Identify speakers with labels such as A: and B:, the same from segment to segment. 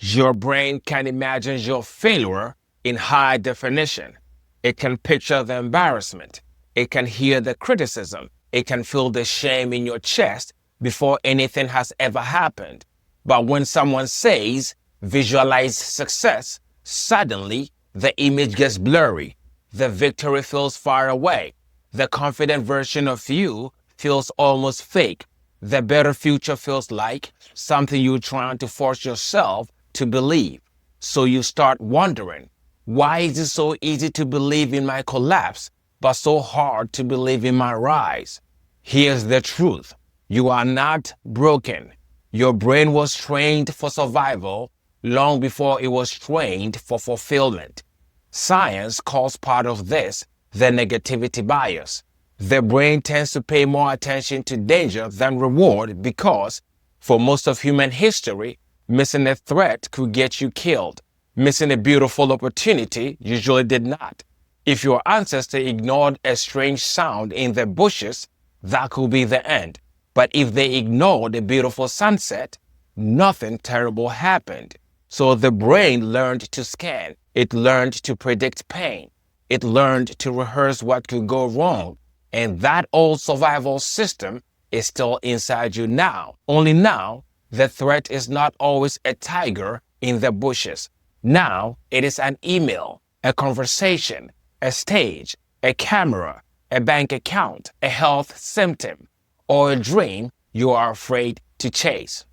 A: Your brain can imagine your failure in high definition. It can picture the embarrassment. It can hear the criticism. It can feel the shame in your chest before anything has ever happened. But when someone says, visualize success, suddenly the image gets blurry. The victory feels far away. The confident version of you feels almost fake. The better future feels like something you're trying to force yourself to believe. So you start wondering, why is it so easy to believe in my collapse, but so hard to believe in my rise? Here's the truth. You are not broken. Your brain was trained for survival long before it was trained for fulfillment. Science calls part of this the negativity bias. The brain tends to pay more attention to danger than reward because, for most of human history, missing a threat could get you killed. Missing a beautiful opportunity usually did not. If your ancestor ignored a strange sound in the bushes, that could be the end. But if they ignored a beautiful sunset, nothing terrible happened. So the brain learned to scan. It learned to predict pain. It learned to rehearse what could go wrong. And that old survival system is still inside you now. Only now, the threat is not always a tiger in the bushes. Now, it is an email, a conversation, a stage, a camera, a bank account, a health symptom, or a dream you are afraid to chase.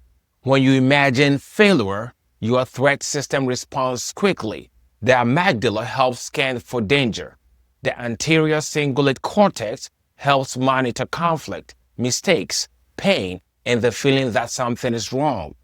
A: When you imagine failure, your threat system responds quickly. The amygdala helps scan for danger. The anterior cingulate cortex helps monitor conflict, mistakes, pain, and the feeling that something is wrong.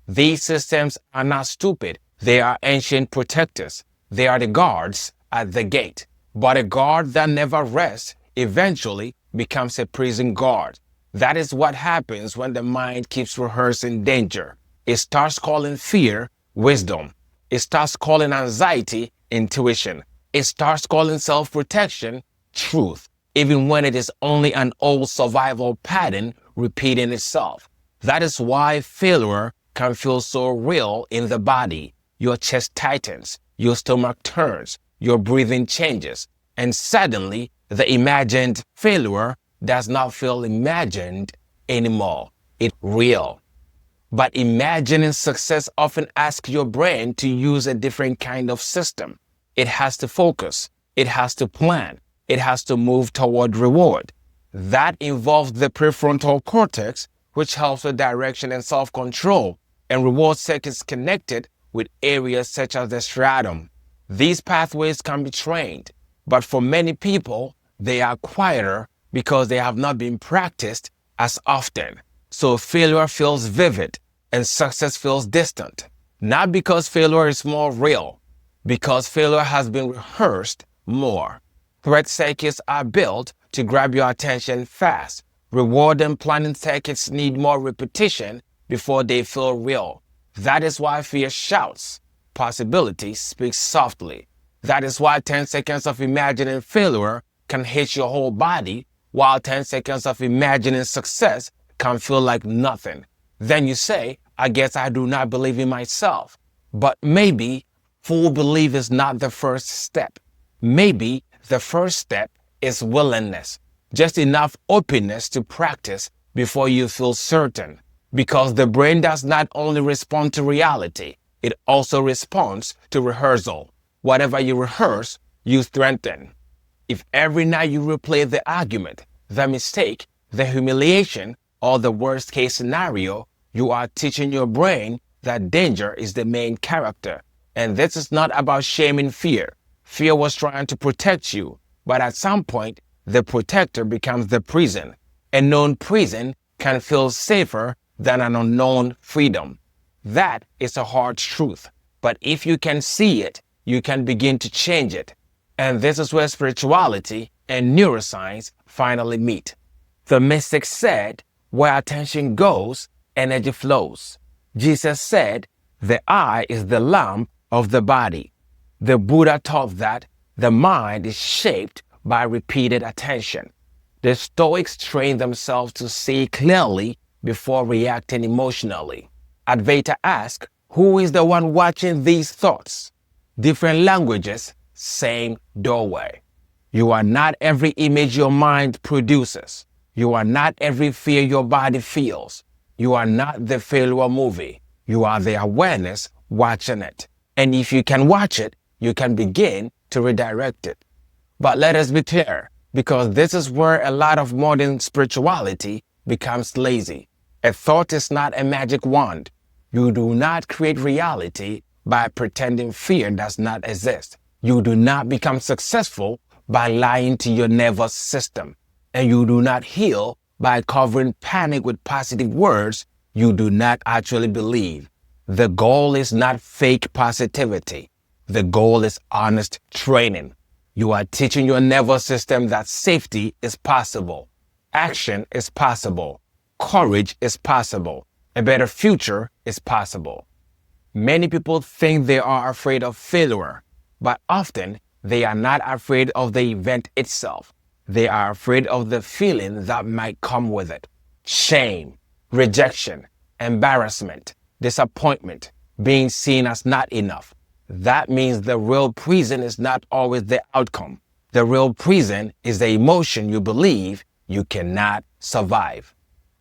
A: These systems are not stupid. They are ancient protectors. They are the guards at the gate. But a guard that never rests eventually becomes a prison guard. That is what happens when the mind keeps rehearsing danger. It starts calling fear wisdom. It starts calling anxiety intuition. It starts calling self-protection truth, even when it is only an old survival pattern repeating itself. That is why failure can feel so real in the body. Your chest tightens, your stomach turns, your breathing changes, and suddenly the imagined failure does not feel imagined anymore. It's real. But imagining success often asks your brain to use a different kind of system. It has to focus. It has to plan. It has to move toward reward. That involves the prefrontal cortex, which helps with direction and self-control, and reward circuits connected with areas such as the striatum. These pathways can be trained, but for many people, they are quieter because they have not been practiced as often. So failure feels vivid and success feels distant. Not because failure is more real, because failure has been rehearsed more. Threat circuits are built to grab your attention fast. Reward and planning circuits need more repetition before they feel real. That is why fear shouts. Possibility speaks softly. That is why 10 seconds of imagining failure can hit your whole body, while 10 seconds of imagining success can feel like nothing. Then you say, I guess I do not believe in myself. But maybe full belief is not the first step. Maybe the first step is willingness, just enough openness to practice before you feel certain. Because the brain does not only respond to reality, it also responds to rehearsal. Whatever you rehearse, you strengthen. If every night you replay the argument, the mistake, the humiliation, or the worst case scenario, you are teaching your brain that danger is the main character. And this is not about shaming fear. Fear was trying to protect you, but at some point, the protector becomes the prison. A known prison can feel safer than an unknown freedom. That is a hard truth, but if you can see it, you can begin to change it. And this is where spirituality and neuroscience finally meet. The mystic said, where attention goes, energy flows. Jesus said, the eye is the lamp of the body. The Buddha taught that the mind is shaped by repeated attention. The Stoics trained themselves to see clearly before reacting emotionally. Advaita asked, Who is the one watching these thoughts? Different languages, same doorway. You are not every image your mind produces. You are not every fear your body feels. You are not the failure movie. You are the awareness watching it. And if you can watch it, you can begin to redirect it. But let us be clear, because this is where a lot of modern spirituality becomes lazy. A thought is not a magic wand. You do not create reality by pretending fear does not exist. You do not become successful by lying to your nervous system. And you do not heal by covering panic with positive words you do not actually believe. The goal is not fake positivity. The goal is honest training. You are teaching your nervous system that safety is possible. Action is possible. Courage is possible. A better future is possible. Many people think they are afraid of failure, but often they are not afraid of the event itself. They are afraid of the feeling that might come with it. Shame, rejection, embarrassment, disappointment, being seen as not enough. That means the real prison is not always the outcome. The real prison is the emotion you believe you cannot survive.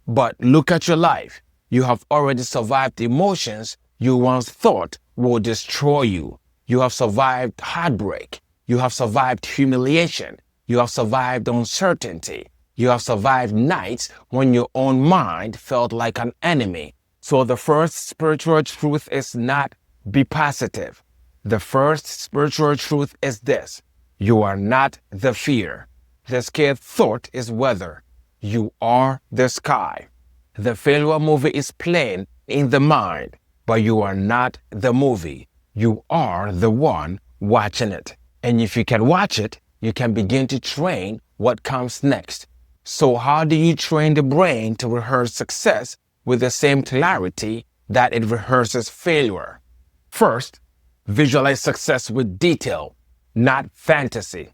A: But look at your life. You have already survived emotions you once thought would destroy you. You have survived heartbreak. You have survived humiliation. You have survived uncertainty. You have survived nights when your own mind felt like an enemy. So the first spiritual truth is not be positive. The first spiritual truth is this: you are not the fear. The scared thought is weather. You are the sky. The failure movie is playing in the mind, but you are not the movie. You are the one watching it. And if you can watch it, you can begin to train what comes next. So how do you train the brain to rehearse success with the same clarity that it rehearses failure? First, visualize success with detail, not fantasy.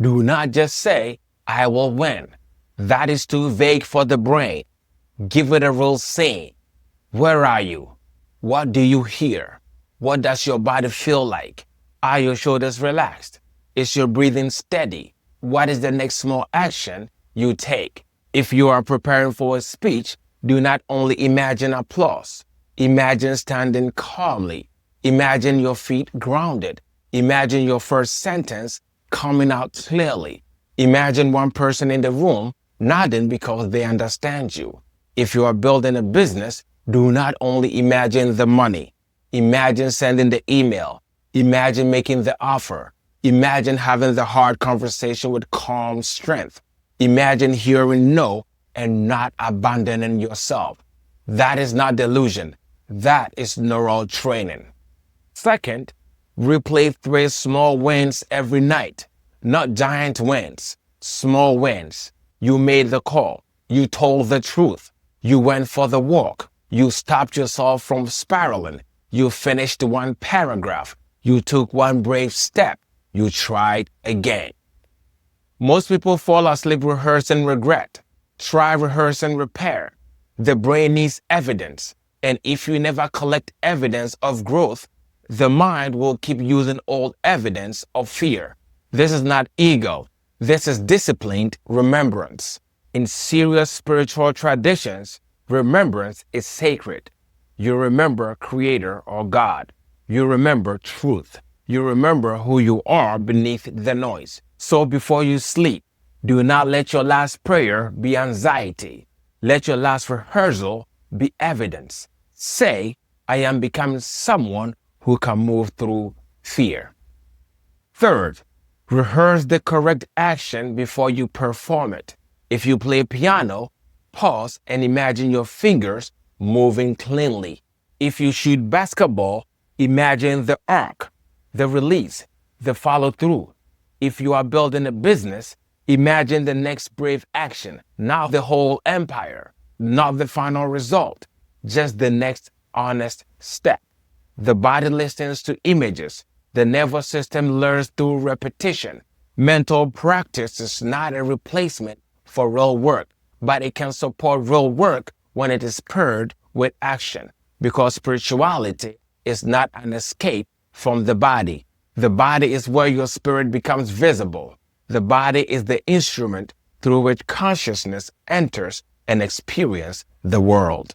A: Do not just say, I will win. That is too vague for the brain. Give it a real scene. Where are you? What do you hear? What does your body feel like? Are your shoulders relaxed? Is your breathing steady? What is the next small action you take? If you are preparing for a speech, do not only imagine applause. Imagine standing calmly. Imagine your feet grounded. Imagine your first sentence coming out clearly. Imagine one person in the room nodding because they understand you. If you are building a business, do not only imagine the money. Imagine sending the email. Imagine making the offer. Imagine having the hard conversation with calm strength. Imagine hearing no and not abandoning yourself. That is not delusion. That is neural training. Second, replay 3 small wins every night. Not giant wins, small wins. You made the call. You told the truth. You went for the walk. You stopped yourself from spiraling. You finished 1 paragraph. You took 1 brave step. You tried again. Most people fall asleep rehearsing regret. Try rehearsing repair. The brain needs evidence. And if you never collect evidence of growth, the mind will keep using old evidence of fear. This is not ego. This is disciplined remembrance. In serious spiritual traditions, remembrance is sacred. You remember Creator or God. You remember truth. You remember who you are beneath the noise. So before you sleep, do not let your last prayer be anxiety. Let your last rehearsal be evidence. Say, I am becoming someone who can move through fear. Third, rehearse the correct action before you perform it. If you play piano, pause and imagine your fingers moving cleanly. If you shoot basketball, imagine the arc, the release, the follow-through. If you are building a business, imagine the next brave action, not the whole empire, not the final result, just the next honest step. The body listens to images. The nervous system learns through repetition. Mental practice is not a replacement for real work, but it can support real work when it is paired with action, because spirituality is not an escape from the body. The body is where your spirit becomes visible. The body is the instrument through which consciousness enters and experiences the world.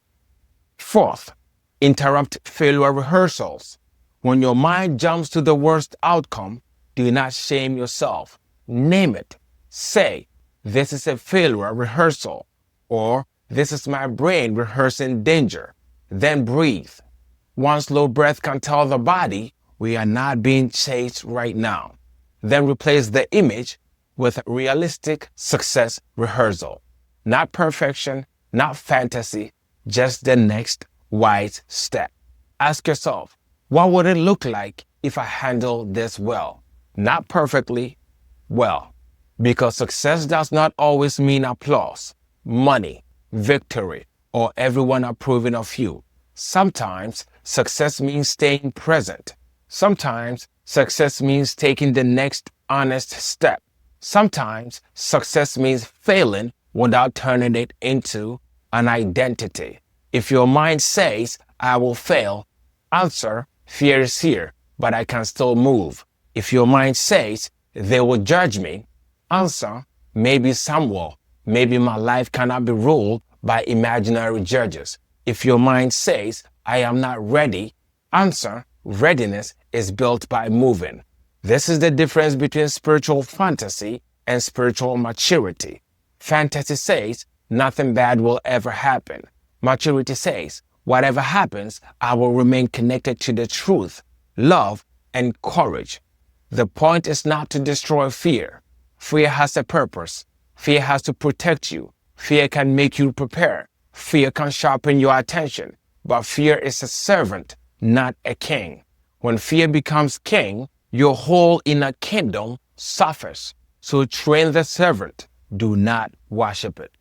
A: Fourth, interrupt failure rehearsals. When your mind jumps to the worst outcome, do not shame yourself. Name it. Say, this is a failure rehearsal, or this is my brain rehearsing danger. Then breathe. One slow breath can tell the body, we are not being chased right now. Then replace the image with realistic success rehearsal. Not perfection, not fantasy, just the next wise step. Ask yourself, what would it look like if I handle this well? Not perfectly, well. Because success does not always mean applause, money, victory, or everyone approving of you. Sometimes success means staying present. Sometimes success means taking the next honest step. Sometimes success means failing without turning it into an identity. If your mind says, I will fail, answer, fear is here, but I can still move. If your mind says, they will judge me, answer, maybe some will. Maybe my life cannot be ruled by imaginary judges. If your mind says, I am not ready, answer, readiness is built by moving. This is the difference between spiritual fantasy and spiritual maturity. Fantasy says, nothing bad will ever happen. Maturity says, whatever happens, I will remain connected to the truth, love, and courage. The point is not to destroy fear. Fear has a purpose. Fear has to protect you. Fear can make you prepare. Fear can sharpen your attention. But fear is a servant, not a king. When fear becomes king, your whole inner kingdom suffers. So train the servant. Do not worship it.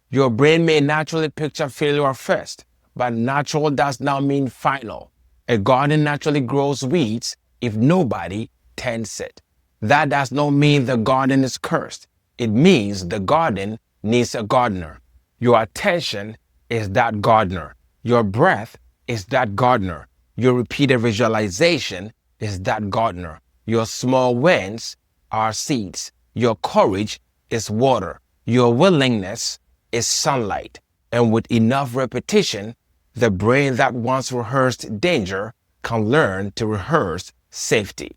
A: Your brain may naturally picture failure first, but natural does not mean final. A garden naturally grows weeds if nobody tends it. That does not mean the garden is cursed. It means the garden needs a gardener. Your attention is that gardener. Your breath is that gardener. Your repeated visualization is that gardener. Your small wins are seeds. Your courage is water. Your willingness is sunlight. And with enough repetition, the brain that once rehearsed danger can learn to rehearse safety.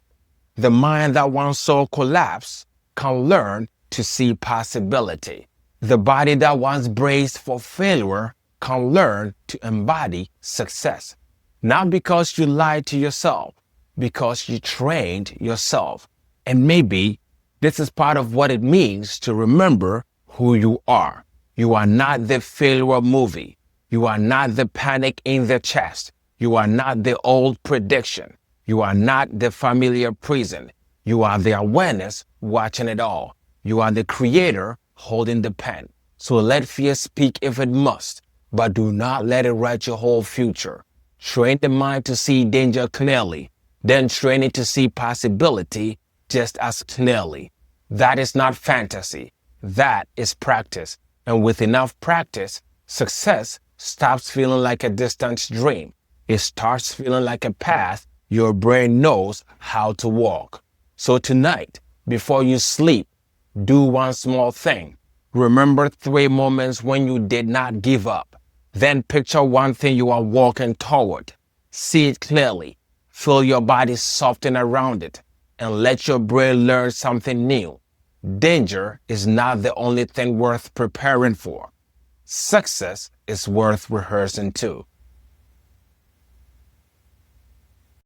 A: The mind that once saw collapse can learn to see possibility. The body that once braced for failure can learn to embody success. Not because you lied to yourself, because you trained yourself. And maybe this is part of what it means to remember who you are. You are not the failure movie. You are not the panic in the chest. You are not the old prediction. You are not the familiar prison. You are the awareness watching it all. You are the creator holding the pen. So let fear speak if it must, but do not let it write your whole future. Train the mind to see danger clearly, then train it to see possibility just as clearly. That is not fantasy. That is practice. And with enough practice, success stops feeling like a distant dream. It starts feeling like a path your brain knows how to walk. So tonight, before you sleep, do one small thing. Remember 3 moments when you did not give up. Then picture one thing you are walking toward. See it clearly. Feel your body soften around it and let your brain learn something new. Danger is not the only thing worth preparing for. Success is worth rehearsing too.